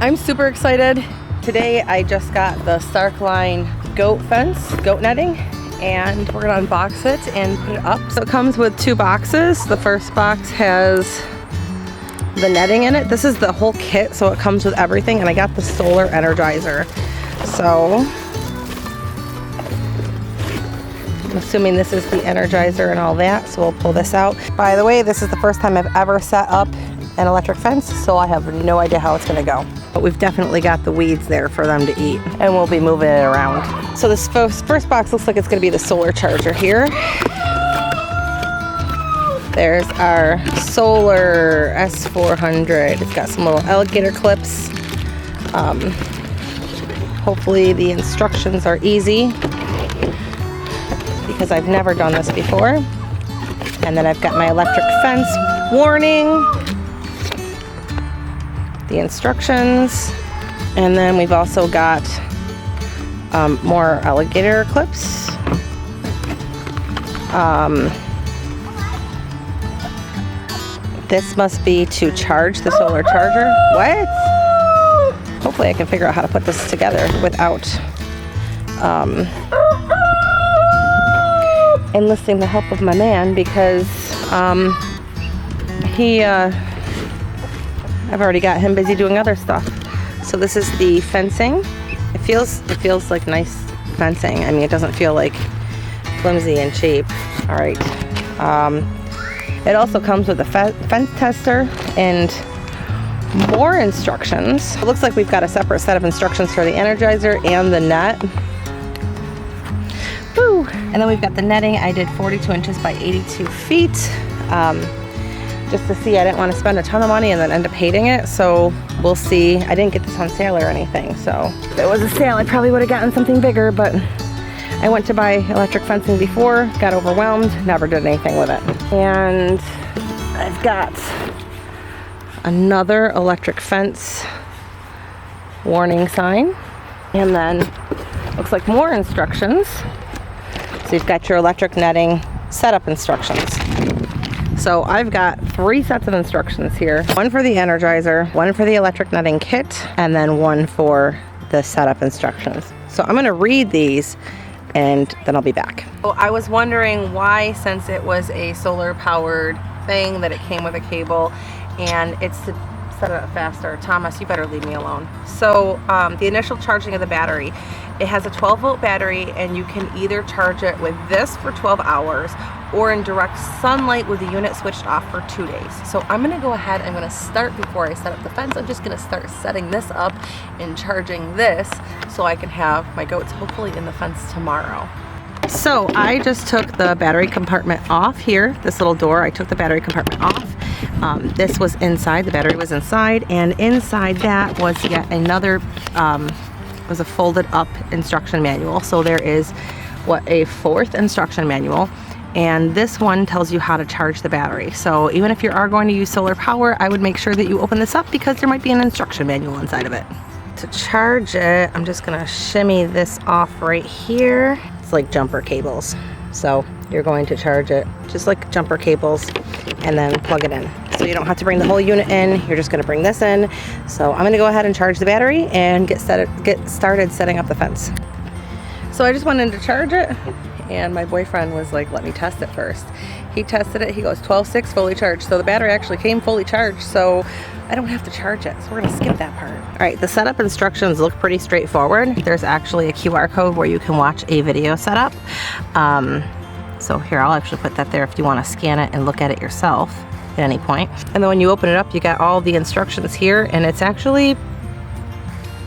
I'm super excited. Today I just got the Starkline goat netting, and we're gonna unbox it and put it up. So it comes with 2 boxes. The first box has the netting in it. This is the whole kit, so it comes with everything, and I got the solar energizer. So I'm assuming this is the energizer and all that, so we'll pull this out. By the way, this is the first time I've ever set up an electric fence, so I have no idea how it's gonna go. But we've definitely got the weeds there for them to eat, and we'll be moving it around. So this first box looks like it's gonna be the solar charger here. There's our solar S400. It's got some little alligator clips. Hopefully the instructions are easy, because I've never done this before. And then I've got my electric fence warning, the instructions, and then we've also got more alligator clips. This must be to charge the solar charger. What? Hopefully I can figure out how to put this together without enlisting the help of my man, because I've already got him busy doing other stuff. So this is the fencing. It feels like nice fencing. I mean, it doesn't feel like flimsy and cheap. All right. It also comes with a fence tester and more instructions. It looks like we've got a separate set of instructions for the energizer and the net. Woo! And then we've got the netting. I did 42 inches by 82 feet. Just to see, I didn't want to spend a ton of money and then end up hating it, so we'll see. I didn't get this on sale or anything, so if it was a sale, I probably would have gotten something bigger, but I went to buy electric fencing before, got overwhelmed, never did anything with it. And I've got another electric fence warning sign, and then looks like more instructions. So you've got your electric netting setup instructions. So I've got 3 sets of instructions here. One for the energizer, one for the electric netting kit, and then one for the setup instructions. So I'm gonna read these and then I'll be back. So I was wondering why, since it was a solar powered thing, that it came with a cable, and it's to set it up faster. Thomas, you better leave me alone. So the initial charging of the battery, it has a 12-volt battery, and you can either charge it with this for 12 hours or in direct sunlight with the unit switched off for 2 days. So I'm gonna go ahead, I'm gonna start, before I set up the fence, I'm just gonna start setting this up and charging this so I can have my goats hopefully in the fence tomorrow. So I just took the battery compartment off here, this little door, I took the battery compartment off. This was inside, the battery was inside, and inside that was yet another, was a folded up instruction manual. So there is a 4th instruction manual, and this one tells you how to charge the battery. So even if you are going to use solar power, I would make sure that you open this up, because there might be an instruction manual inside of it. To charge it, I'm just gonna shimmy this off right here. It's like jumper cables. So you're going to charge it just like jumper cables and then plug it in. So you don't have to bring the whole unit in, you're just gonna bring this in. So I'm gonna go ahead and charge the battery and get started setting up the fence. So I just went in to charge it, and my boyfriend was like, let me test it first. He tested it, he goes 12.6 fully charged. So the battery actually came fully charged, so I don't have to charge it. So we're gonna skip that part. All right, the setup instructions look pretty straightforward. There's actually a QR code where you can watch a video setup. So here, I'll actually put that there if you wanna scan it and look at it yourself at any point. And then when you open it up, you got all the instructions here, and it's actually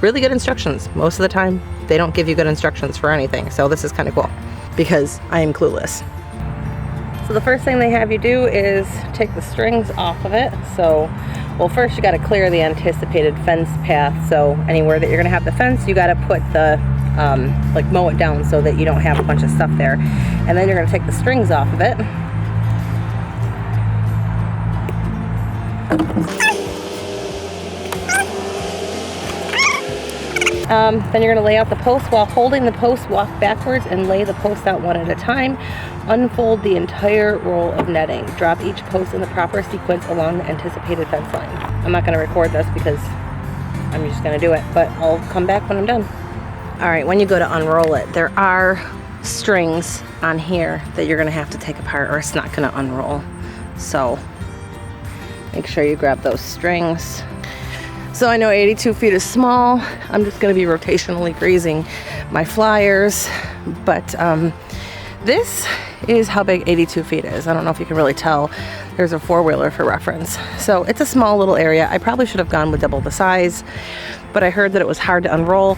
really good instructions. Most of the time, they don't give you good instructions for anything. So this is kind of cool, because I am clueless. So the first thing they have you do is take the strings off of it. So, well, first you gotta clear the anticipated fence path. So anywhere that you're gonna have the fence, you gotta put the, like mow it down so that you don't have a bunch of stuff there. And then you're gonna take the strings off of it. Then you're going to lay out the posts. While holding the post, walk backwards and lay the posts out one at a time. Unfold the entire roll of netting. Drop each post in the proper sequence along the anticipated fence line. I'm not going to record this because I'm just gonna do it, but I'll come back when I'm done. All right, when you go to unroll it, there are strings on here that you're gonna have to take apart or it's not gonna unroll. So make sure you grab those strings. So I know 82 feet is small. I'm just gonna be rotationally grazing my flyers, but this is how big 82 feet is. I don't know if you can really tell. There's a four-wheeler for reference. So it's a small little area. I probably should have gone with double the size, but I heard that it was hard to unroll.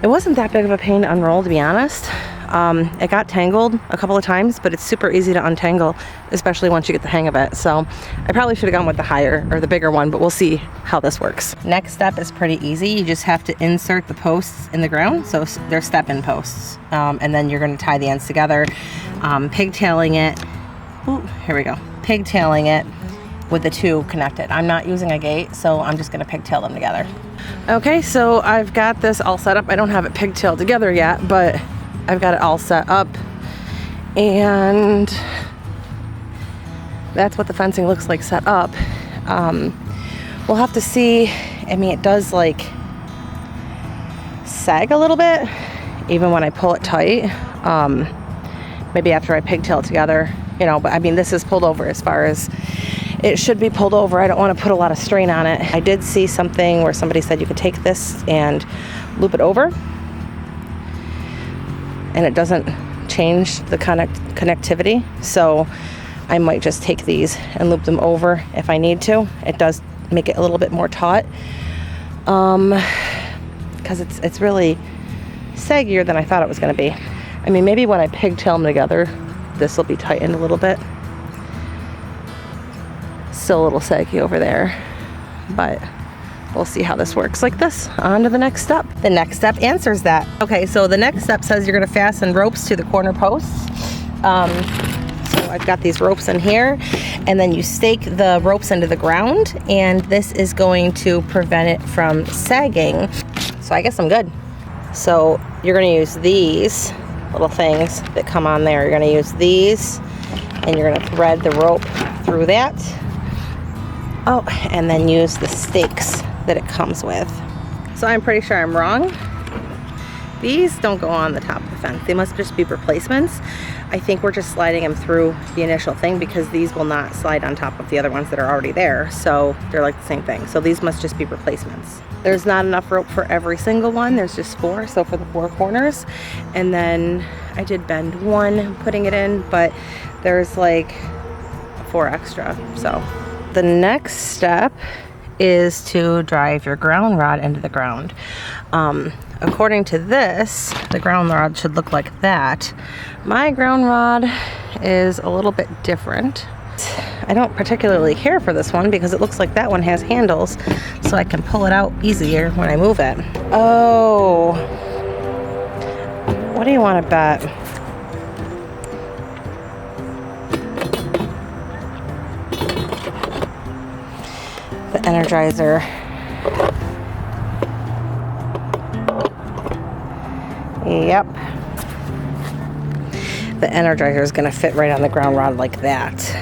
It wasn't that big of a pain to unroll, to be honest. It got tangled a couple of times, but it's super easy to untangle, especially once you get the hang of it. So I probably should have gone with the higher or the bigger one, but we'll see how this works. Next step is pretty easy. You just have to insert the posts in the ground. So they're step-in posts. And then you're gonna tie the ends together, pigtailing it. Ooh, here we go. Pigtailing it with the two connected. I'm not using a gate, so I'm just gonna pigtail them together. Okay, so I've got this all set up. I don't have it pigtailed together yet, but I've got it all set up, and that's what the fencing looks like set up. We'll have to see. I mean, it does like sag a little bit even when I pull it tight. Maybe after I pigtail it together, you know, but I mean, this is pulled over as far as it should be pulled over. I don't want to put a lot of strain on it. I did see something where somebody said you could take this and loop it over, and it doesn't change the connectivity. So I might just take these and loop them over if I need to. It does make it a little bit more taut, because it's really saggier than I thought it was going to be. I mean, maybe when I pigtail them together, this will be tightened a little bit. Still a little saggy over there, but we'll see how this works like this. On to the next step. The next step answers that. Okay, so the next step says you're gonna fasten ropes to the corner posts. So I've got these ropes in here, and then you stake the ropes into the ground, and this is going to prevent it from sagging. So I guess I'm good. So you're gonna use these little things that come on there. You're gonna use these, and you're gonna thread the rope through that. Oh, and then use the stakes that it comes with. So I'm pretty sure I'm wrong. These don't go on the top of the fence. They must just be replacements. I think we're just sliding them through the initial thing because these will not slide on top of the other ones that are already there. So they're like the same thing. So these must just be replacements. There's not enough rope for every single one. There's just 4, so for the 4 corners. And then I did bend 1 putting it in, but there's like 4 extra, so. The next step is to drive your ground rod into the ground. According to this, the ground rod should look like that. My ground rod is a little bit different. I don't particularly care for this one because it looks like that one has handles, so I can pull it out easier when I move it. Oh, what do you want to bet? The energizer. Yep. The energizer is going to fit right on the ground rod like that.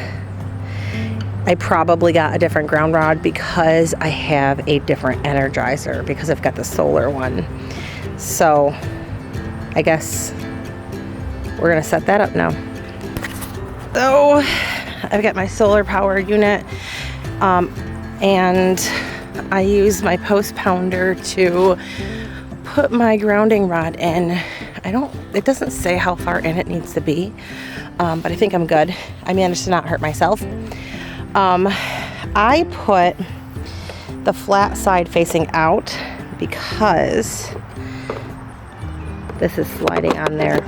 I probably got a different ground rod because I have a different energizer because I've got the solar one. So I guess we're going to set that up now. So I've got my solar power unit. And I use my post pounder to put my grounding rod in. It doesn't say how far in it needs to be, but I think I'm good. I managed to not hurt myself. I put the flat side facing out because this is sliding on there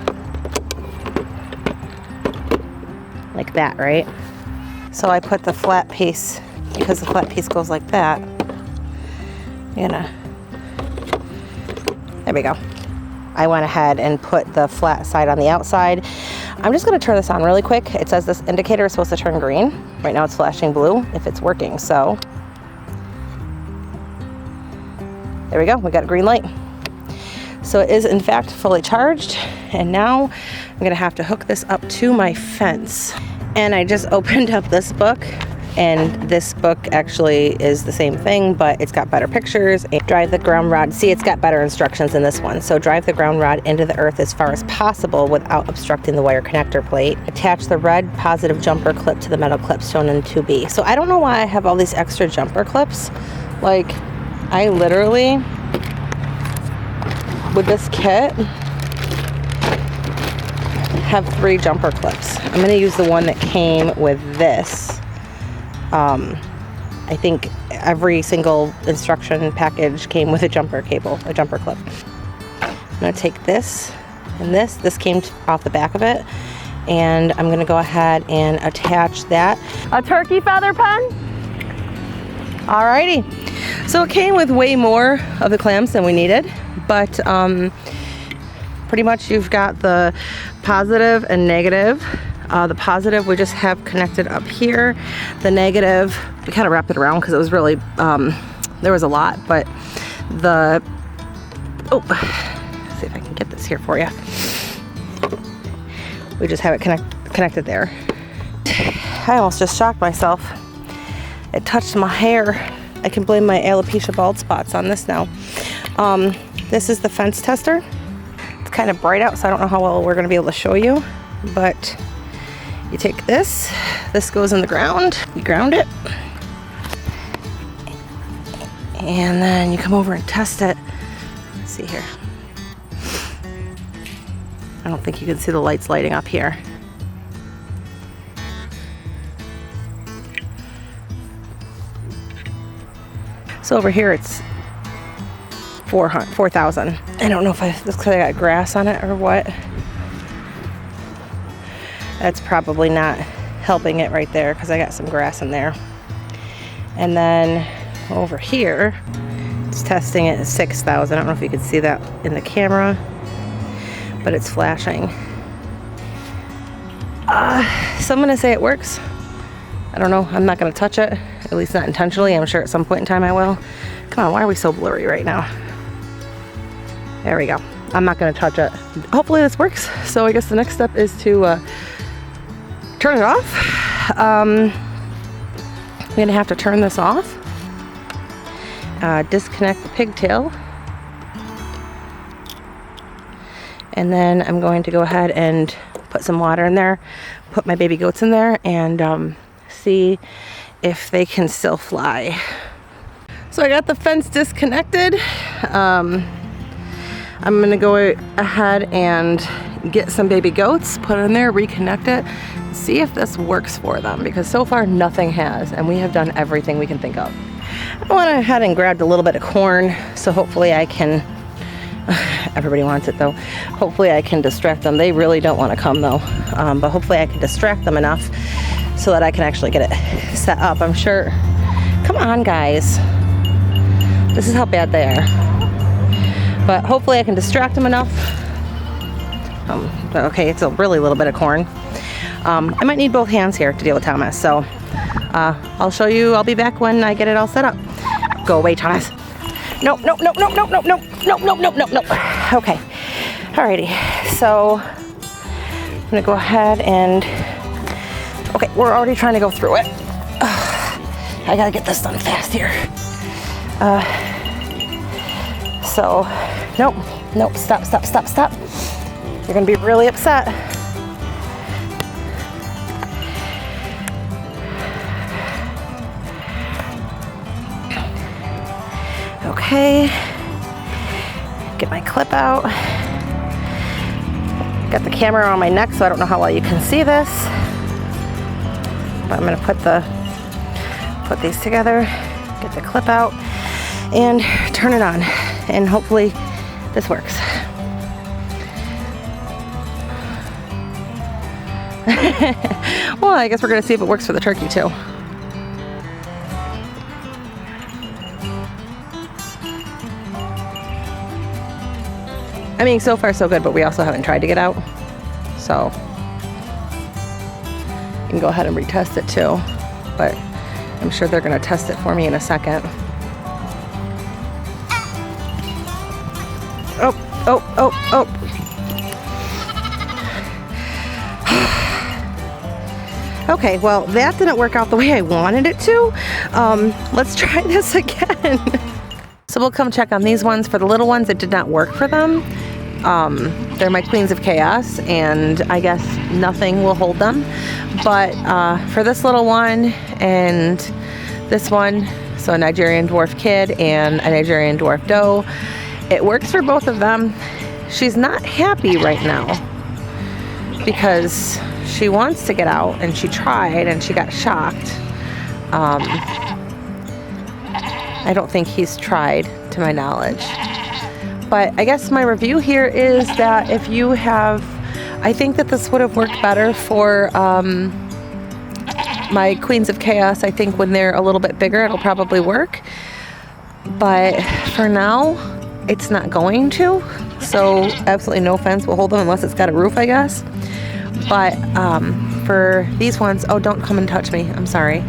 like that, right? So I put the flat piece, because the flat piece goes like that. There we go. I went ahead and put the flat side on the outside. I'm just going to turn this on really quick. It says this indicator is supposed to turn green. Right now it's flashing blue if it's working. So there we go. We got a green light. So it is in fact fully charged. And now I'm going to have to hook this up to my fence. And I just opened up this book And this book actually is the same thing, but it's got better pictures. And drive the ground rod. See, it's got better instructions in this one. So drive the ground rod into the earth as far as possible without obstructing the wire connector plate. Attach the red positive jumper clip to the metal clips shown in 2B. So I don't know why I have all these extra jumper clips. Like, I literally, with this kit, have 3 jumper clips. I'm going to use the one that came with this. I think every single instruction package came with a jumper cable, a jumper clip. I'm going to take this and this came off the back of it, and I'm going to go ahead and attach that. A turkey feather pen? Alrighty. So it came with way more of the clamps than we needed, but pretty much you've got the positive and negative. The positive we just have connected up here. The negative, we kind of wrapped it around because it was really, there was a lot, but the, oh, let's see if I can get this here for you. We just have it connected there. I almost just shocked myself. It touched my hair. I can blame my alopecia bald spots on this now. This is the fence tester. It's kind of bright out, so I don't know how well we're going to be able to show you, but you take this goes in the ground, you ground it, and then you come over and test it. Let's see here. I don't think you can see the lights lighting up here. So over here it's 4,000. I don't know if that's because I got grass on it or what. That's probably not helping it right there because I got some grass in there. And then over here, it's testing it at 6,000. I don't know if you can see that in the camera, but it's flashing. So I'm gonna say it works. I don't know, I'm not gonna touch it, at least not intentionally. I'm sure at some point in time I will. Come on, why are we so blurry right now? There we go. I'm not gonna touch it. Hopefully this works. So I guess the next step is to turn it off. I'm gonna have to turn this off. Disconnect the pigtail. And then I'm going to go ahead and put some water in there, put my baby goats in there, and see if they can still fly. So I got the fence disconnected. I'm gonna go ahead and get some baby goats, put it in there, reconnect it, see if this works for them, because so far nothing has, and we have done everything we can think of. I went ahead and grabbed a little bit of corn, so hopefully I can, everybody wants it though, hopefully I can distract them. They really don't want to come though, but hopefully I can distract them enough so that I can actually get it set up. I'm sure, come on guys, this is how bad they are. But hopefully I can distract them enough. Okay, it's a really little bit of corn. I might need both hands here to deal with Thomas, so I'll show you. I'll be back when I get it all set up. Go away, Thomas. No, no, no, no, no, no, no, no, no, no, no, no. Okay, alrighty. So I'm gonna go ahead and, okay, we're already trying to go through it. I gotta get this done fast here. So, nope, nope, stop, stop, stop, stop. You're gonna be really upset. Okay, get my clip out. Got the camera on my neck, so I don't know how well you can see this. But I'm gonna put these together, get the clip out, and turn it on. And hopefully this works. Well, I guess we're gonna see if it works for the turkey too. I mean, so far so good, but we also haven't tried to get out. So you can go ahead and retest it too, but I'm sure they're gonna test it for me in a second. Oh, oh, oh, oh. Okay, well, that didn't work out the way I wanted it to. Let's try this again. So we'll come check on these ones. For the little ones, it did not work for them. They're my Queens of Chaos, and I guess nothing will hold them. But for this little one and this one, so a Nigerian dwarf kid and a Nigerian dwarf doe, it works for both of them. She's not happy right now because she wants to get out, and she tried and she got shocked. I don't think he's tried, to my knowledge. But I guess my review here is that if you have, I think that this would have worked better for my Queens of Chaos. I think when they're a little bit bigger, it'll probably work. But for now, it's not going to. So absolutely no fence will hold them unless it's got a roof, I guess. But for these ones, oh, don't come and touch me. I'm sorry.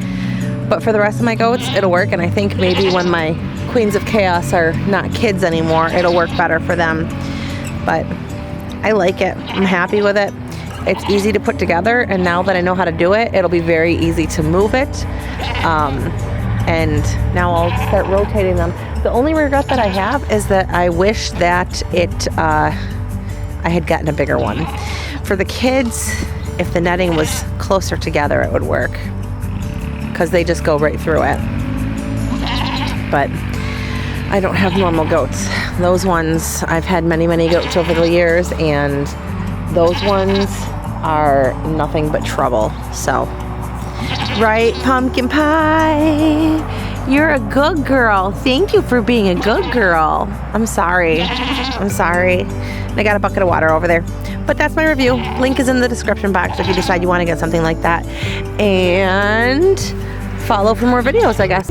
But for the rest of my goats, it'll work. And I think maybe when my Queens of Chaos are not kids anymore, it'll work better for them. But I like it. I'm happy with it. It's easy to put together, and now that I know how to do it, it'll be very easy to move it. And now I'll start rotating them. The only regret that I have is that I wish that I had gotten a bigger one. For the kids, if the netting was closer together, it would work, because they just go right through it. But I don't have normal goats. Those ones, I've had many, many goats over the years, and those ones are nothing but trouble. So, right, pumpkin pie? You're a good girl. Thank you for being a good girl. I'm sorry. I'm sorry. And I got a bucket of water over there. But that's my review. Link is in the description box if you decide you want to get something like that. And follow for more videos, I guess.